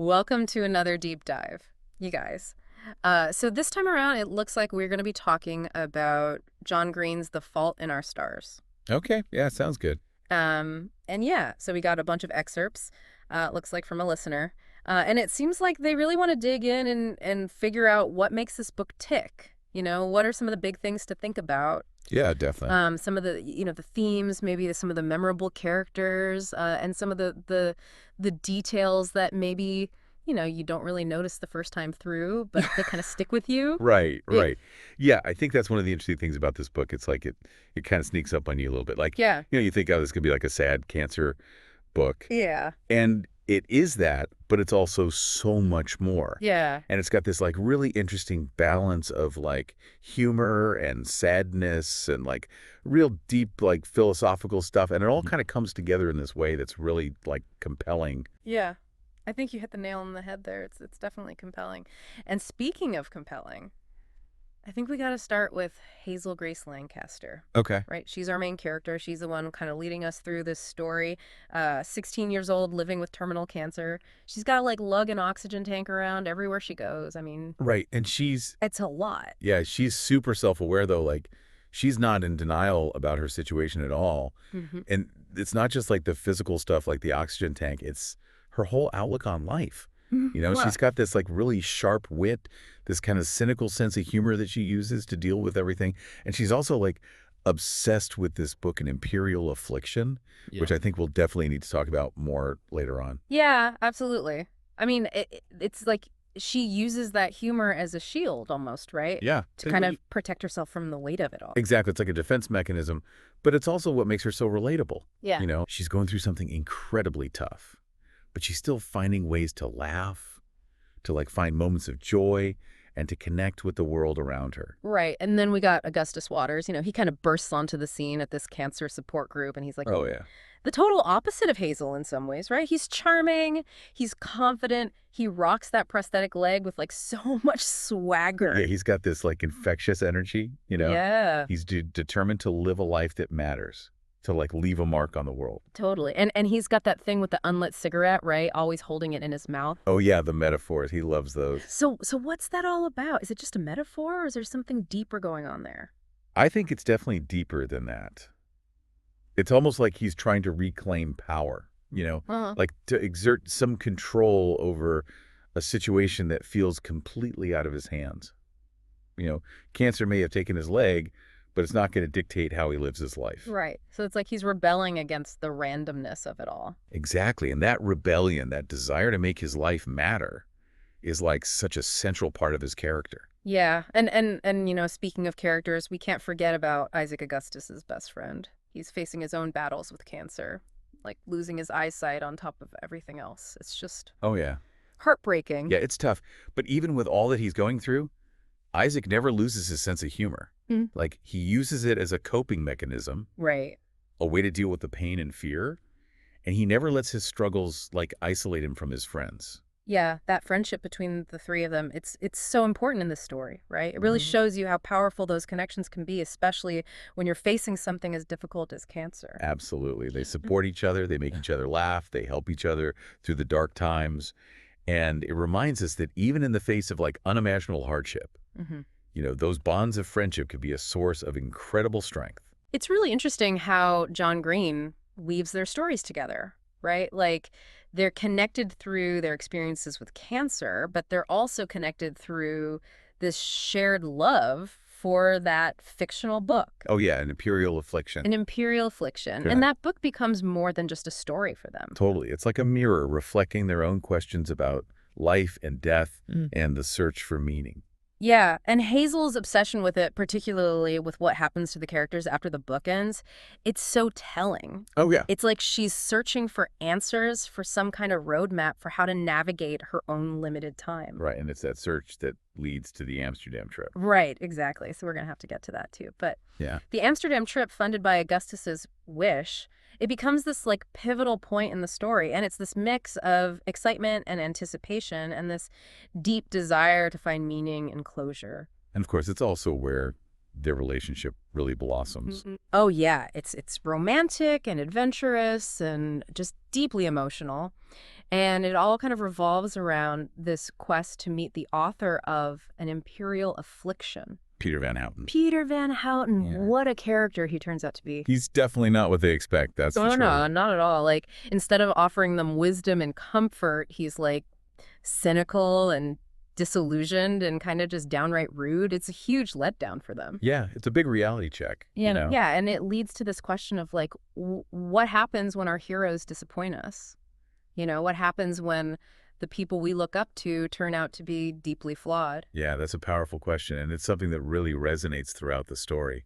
Welcome to another deep dive, you guys. So this time around, it looks like we're going to be talking about John Green's The Fault in Our Stars. Okay. Yeah, sounds good. And yeah, so we got a bunch of excerpts, looks like from a listener. And it seems like they really want to dig in and figure out what makes this book tick. You know, what are some of the big things to think about? Yeah, definitely. Some of the themes, maybe some of the memorable characters, and some of the details that maybe, you don't really notice the first time through, but they kind of stick with you. Right, It, right. Yeah, I think that's one of the interesting things about this book. It's like it kind of sneaks up on you a little bit. Like, yeah. you think, oh, this could be like a sad cancer book. Yeah. And it is that, but it's also so much more. Yeah. And it's got this like really interesting balance of like humor and sadness and like real deep like philosophical stuff. And it all kind of comes together in this way that's really like compelling. Yeah. I think you hit the nail on the head there. It's definitely compelling. And speaking of compelling, I think we got to start with Hazel Grace Lancaster. Okay. Right? She's our main character. She's the one kind of leading us through this story. 16 years old, living with terminal cancer. She's got to like lug an oxygen tank around everywhere she goes. I mean, Right. And she's it's a lot. Yeah, she's super self-aware though. Like, she's not in denial about her situation at all. Hmm. And it's not just like the physical stuff, like the oxygen tank. It's her whole outlook on life. Well, She's got this like really sharp wit, this kind of cynical sense of humor that she uses to deal with everything. And she's also like obsessed with this book, An Imperial Affliction, yeah. which I think we'll definitely need to talk about more later on. Yeah, absolutely. I mean, it's like she uses that humor as a shield almost, right? Yeah. To kind of protect herself from the weight of it all. Exactly. It's like a defense mechanism, but it's also what makes her so relatable. Yeah. She's going through something incredibly tough, but she's still finding ways to laugh, to like find moments of joy, and to connect with the world around her. Right. And then we got Augustus Waters. He kind of bursts onto the scene at this cancer support group, and he's like Oh, yeah. the total opposite of Hazel in some ways, right? He's charming, he's confident, he rocks that prosthetic leg with like so much swagger. Yeah, he's got this like infectious energy. Yeah, He's determined to live a life that matters, to like leave a mark on the world. totally. And he's got that thing with the unlit cigarette, right? Always holding it in his mouth. Oh, yeah, the metaphors. He loves those. So what's that all about? Is it just a metaphor or is there something deeper going on there? I think it's definitely deeper than that. It's almost like he's trying to reclaim power, Uh-huh. like to exert some control over a situation that feels completely out of his hands. You know, Cancer may have taken his leg, but it's not going to dictate how he lives his life. Right. So it's like he's rebelling against the randomness of it all. Exactly. And that rebellion, that desire to make his life matter is like such a central part of his character. Yeah. And speaking of characters, we can't forget about Isaac Augustus's best friend. He's facing his own battles with cancer, like losing his eyesight on top of everything else. It's just Oh, yeah. heartbreaking. Yeah, it's tough. But even with all that he's going through, Isaac never loses his sense of humor. Mm. Like, he uses it as a coping mechanism, Right. a way to deal with the pain and fear, and he never lets his struggles, like, isolate him from his friends. Yeah, that friendship between the three of them, it's so important in this story, right? It really Mhm. shows you how powerful those connections can be, especially when you're facing something as difficult as cancer. Absolutely. They support each other, they make each other laugh, they help each other through the dark times, and it reminds us that even in the face of, like, unimaginable hardship, Hmm. those bonds of friendship could be a source of incredible strength. It's really interesting how John Green weaves their stories together, right? Like they're connected through their experiences with cancer, but they're also connected through this shared love for that fictional book, Oh, yeah, an imperial affliction. An Imperial Affliction. And Yeah. that book becomes more than just a story for them. Totally. It's like a mirror reflecting their own questions about life and death and the search for meaning. Yeah, and Hazel's obsession with it, particularly with what happens to the characters after the book ends, it's so telling. Oh, yeah. It's like she's searching for answers, for some kind of roadmap for how to navigate her own limited time. Right. And it's that search that leads to the Amsterdam trip. Right, exactly. So we're going to have to get to that too. But Yeah. the Amsterdam trip funded by Augustus's wish, it becomes this like pivotal point in the story. And it's this mix of excitement and anticipation and this deep desire to find meaning and closure. And of course, it's also where their relationship really blossoms. Oh yeah, it's romantic and adventurous and just deeply emotional. And it all kind of revolves around this quest to meet the author of An Imperial Affliction. Peter Van Houten. Peter Van Houten, Yeah. what a character he turns out to be. He's definitely not what they expect, that's for No, sure. no, not at all. Like, instead of offering them wisdom and comfort, he's like cynical and disillusioned and kind of just downright rude. It's a huge letdown for them. Yeah, it's a big reality check, you know? Yeah, and it leads to this question of like, what happens when our heroes disappoint us? What happens when the people we look up to turn out to be deeply flawed? Yeah, that's a powerful question, and it's something that really resonates throughout the story.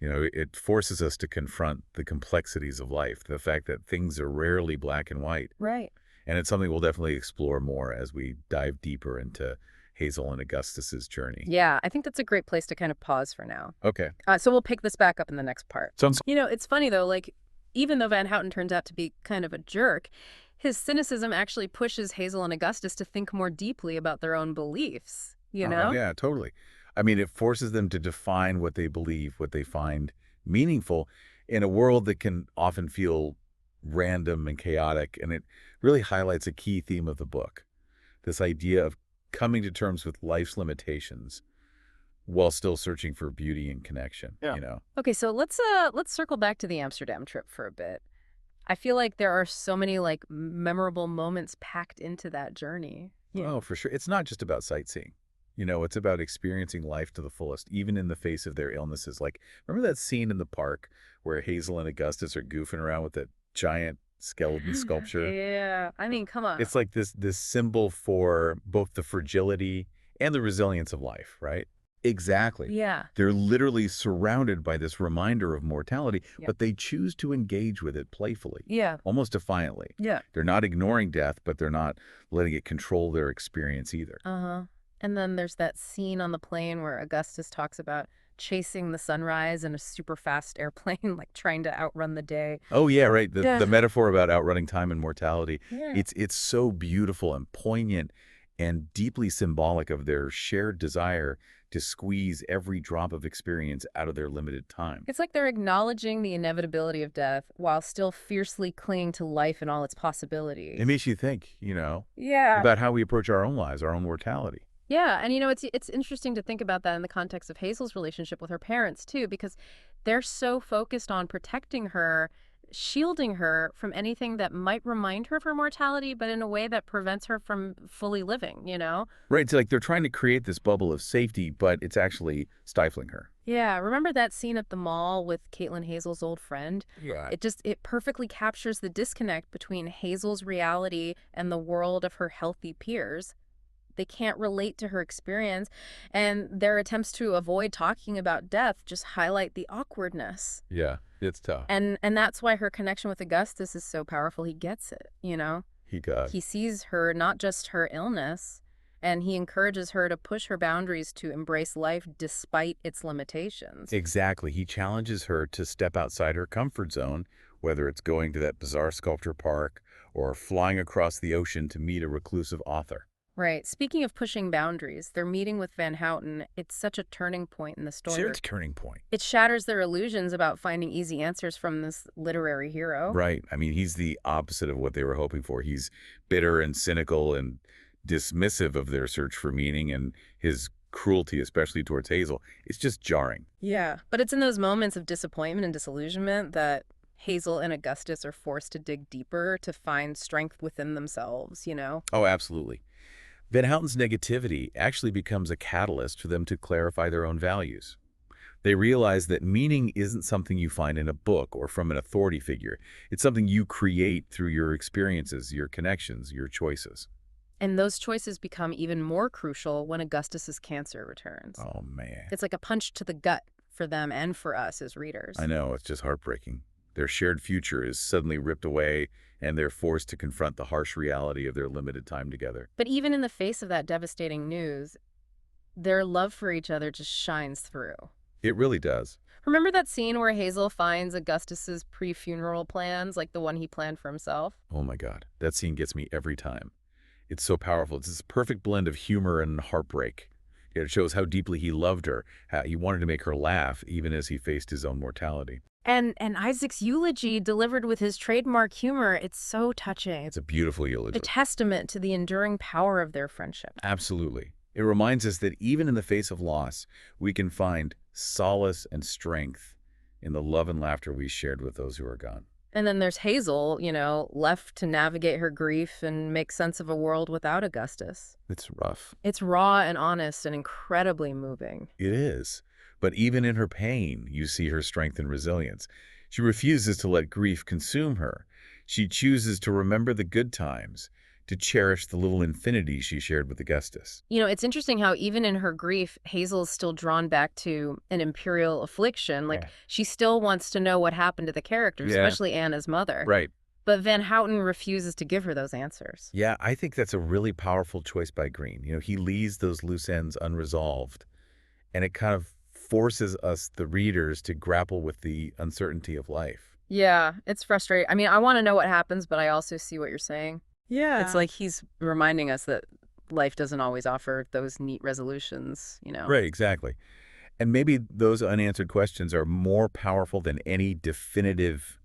It forces us to confront the complexities of life, the fact that things are rarely black and white. Right. And it's something we'll definitely explore more as we dive deeper into Hazel and Augustus's journey. Yeah, I think that's a great place to kind of pause for now. Okay. So we'll pick this back up in the next part. Sounds It's funny though, like, even though Van Houten turns out to be kind of a jerk, his cynicism actually pushes Hazel and Augustus to think more deeply about their own beliefs, you know? Yeah, totally. I mean, it forces them to define what they believe, what they find meaningful in a world that can often feel random and chaotic. And it really highlights a key theme of the book, this idea of coming to terms with life's limitations while still searching for beauty and connection, Yeah. you know? Okay, so let's circle back to the Amsterdam trip for a bit. I feel like there are so many like memorable moments packed into that journey. Yeah. Oh, for sure. It's not just about sightseeing. It's about experiencing life to the fullest, even in the face of their illnesses. Like, remember that scene in the park where Hazel and Augustus are goofing around with that giant skeleton sculpture? Yeah. I mean, come on. It's like this symbol for both the fragility and the resilience of life, right? Exactly. Yeah. They're literally surrounded by this reminder of mortality, Yeah. but they choose to engage with it playfully, Yeah. almost defiantly. Yeah. They're not ignoring death, but they're not letting it control their experience either. Uh-huh. And then there's that scene on the plane where Augustus talks about chasing the sunrise in a super fast airplane, like trying to outrun the day. Oh yeah, right. Yeah. The metaphor about outrunning time and mortality. Yeah. It's so beautiful and poignant and deeply symbolic of their shared desire to squeeze every drop of experience out of their limited time. It's like they're acknowledging the inevitability of death while still fiercely clinging to life and all its possibilities. It makes you think, Yeah. about how we approach our own lives, our own mortality. Yeah, and it's interesting to think about that in the context of Hazel's relationship with her parents too, because they're so focused on protecting her, shielding her from anything that might remind her of her mortality, but in a way that prevents her from fully living? Right. It's like they're trying to create this bubble of safety, but it's actually stifling her. Yeah, remember that scene at the mall with Caitlin Hazel's old friend? Yeah. It perfectly captures the disconnect between Hazel's reality and the world of her healthy peers. They can't relate to her experience, and their attempts to avoid talking about death just highlight the awkwardness. Yeah, it's tough. And that's why her connection with Augustus is so powerful. He gets it. He does. He sees her, not just her illness, and he encourages her to push her boundaries to embrace life despite its limitations. Exactly. He challenges her to step outside her comfort zone, whether it's going to that bizarre sculpture park or flying across the ocean to meet a reclusive author. Right. Speaking of pushing boundaries, their meeting with Van Houten, it's such a turning point in the story. It's a turning point. It shatters their illusions about finding easy answers from this literary hero. Right. I mean, he's the opposite of what they were hoping for. He's bitter and cynical and dismissive of their search for meaning, and his cruelty, especially towards Hazel, it's just jarring. Yeah. But it's in those moments of disappointment and disillusionment that Hazel and Augustus are forced to dig deeper to find strength within themselves. Oh, absolutely. Van Houten's negativity actually becomes a catalyst for them to clarify their own values. They realize that meaning isn't something you find in a book or from an authority figure. It's something you create through your experiences, your connections, your choices. And those choices become even more crucial when Augustus's cancer returns. Oh, man. It's like a punch to the gut for them and for us as readers. I know, it's just heartbreaking. Their shared future is suddenly ripped away, and they're forced to confront the harsh reality of their limited time together. But even in the face of that devastating news, their love for each other just shines through. It really does. Remember that scene where Hazel finds Augustus's pre-funeral plans, like the one he planned for himself? Oh my God, that scene gets me every time. It's so powerful. It's this perfect blend of humor and heartbreak. It shows how deeply he loved her, how he wanted to make her laugh even as he faced his own mortality. And Isaac's eulogy delivered with his trademark humor, it's so touching. It's a beautiful A eulogy. testament to the enduring power of their friendship. Absolutely. It reminds us that even in the face of loss, we can find solace and strength in the love and laughter we shared with those who are gone. And then there's Hazel, left to navigate her grief and make sense of a world without Augustus. It's rough. It's raw and honest and incredibly moving. It is. But even in her pain, you see her strength and resilience. She refuses to let grief consume her. She chooses to remember the good times, to cherish the little infinity she shared with Augustus. It's interesting how even in her grief, Hazel is still drawn back to an imperial affliction. Like, Yeah. she still wants to know what happened to the characters, Yeah. especially Anna's mother. Right. But Van Houten refuses to give her those answers. Yeah, I think that's a really powerful choice by Green. He leaves those loose ends unresolved, and it kind of forces us, the readers, to grapple with the uncertainty of life. Yeah, it's frustrating. I mean, I want to know what happens, but I also see what you're saying. Yeah. It's like he's reminding us that life doesn't always offer those neat resolutions. Right, exactly. And maybe those unanswered questions are more powerful than any definitive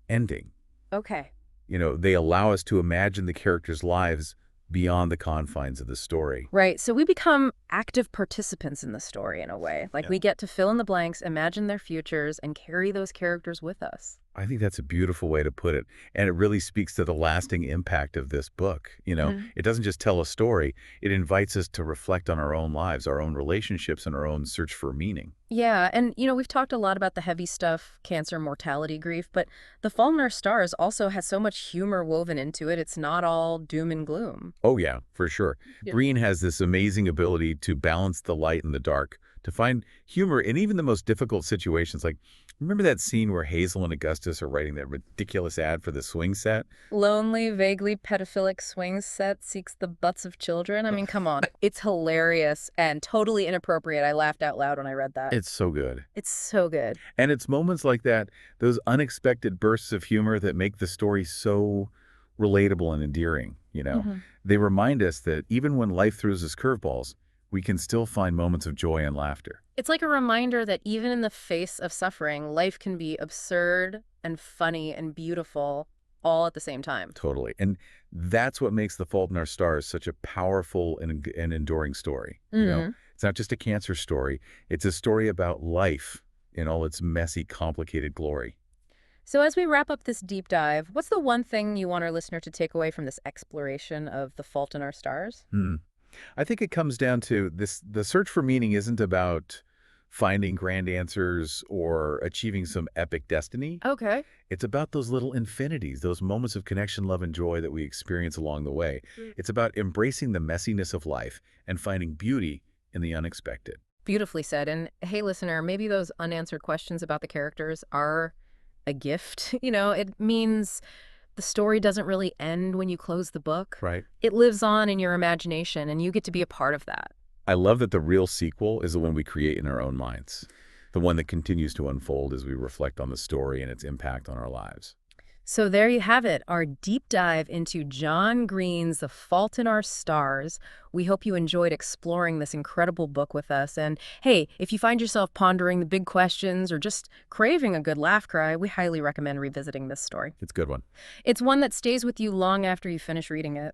ending. Okay. They allow us to imagine the characters' lives beyond the confines of the story. Right. So we become active participants in the story in a way. Like, Yeah. we get to fill in the blanks, imagine their futures, and carry those characters with us. I think that's a beautiful way to put it. And it really speaks to the lasting impact of this book. Mhm. It doesn't just tell a story, it invites us to reflect on our own lives, our own relationships, and our own search for meaning. Yeah, and we've talked a lot about the heavy stuff, cancer, mortality, grief, but The Fault in Our Stars also has so much humor woven into it. It's not all doom and gloom. Oh, yeah, for sure. Yeah. Green has this amazing ability to balance the light and the dark, to find humor in even the most difficult situations. Like, remember that scene where Hazel and Augustus are writing that ridiculous ad for the swing set? Lonely, vaguely pedophilic swing set seeks the butts of children. I mean, come on. It's hilarious and totally inappropriate. I laughed out loud when I read that. It's so good. It's so good. And it's moments like that, those unexpected bursts of humor that make the story so relatable and endearing. Mhm. They remind us that even when life throws us curveballs, we can still find moments of joy and laughter. It's like a reminder that even in the face of suffering, life can be absurd and funny and beautiful all at the same time. Totally. And that's what makes The Fault in Our Stars such a powerful and enduring story. Hmm. It's not just a cancer story. It's a story about life in all its messy, complicated glory. So as we wrap up this deep dive, what's the one thing you want our listener to take away from this exploration of The Fault in Our Stars? Hmm. I think it comes down to this: the search for meaning isn't about finding grand answers or achieving some epic destiny. Okay. It's about those little infinities, those moments of connection, love, and joy that we experience along the way. It's about embracing the messiness of life and finding beauty in the unexpected. Beautifully said. And hey, listener, maybe those unanswered questions about the characters are a gift. It means the story doesn't really end when you close the book. Right. It lives on in your imagination, and you get to be a part of that. I love that the real sequel is the one we create in our own minds, the one that continues to unfold as we reflect on the story and its impact on our lives. So there you have it, our deep dive into John Green's The Fault in Our Stars. We hope you enjoyed exploring this incredible book with us. And hey, if you find yourself pondering the big questions or just craving a good laugh cry, we highly recommend revisiting this story. It's a good one. It's one that stays with you long after you finish reading it.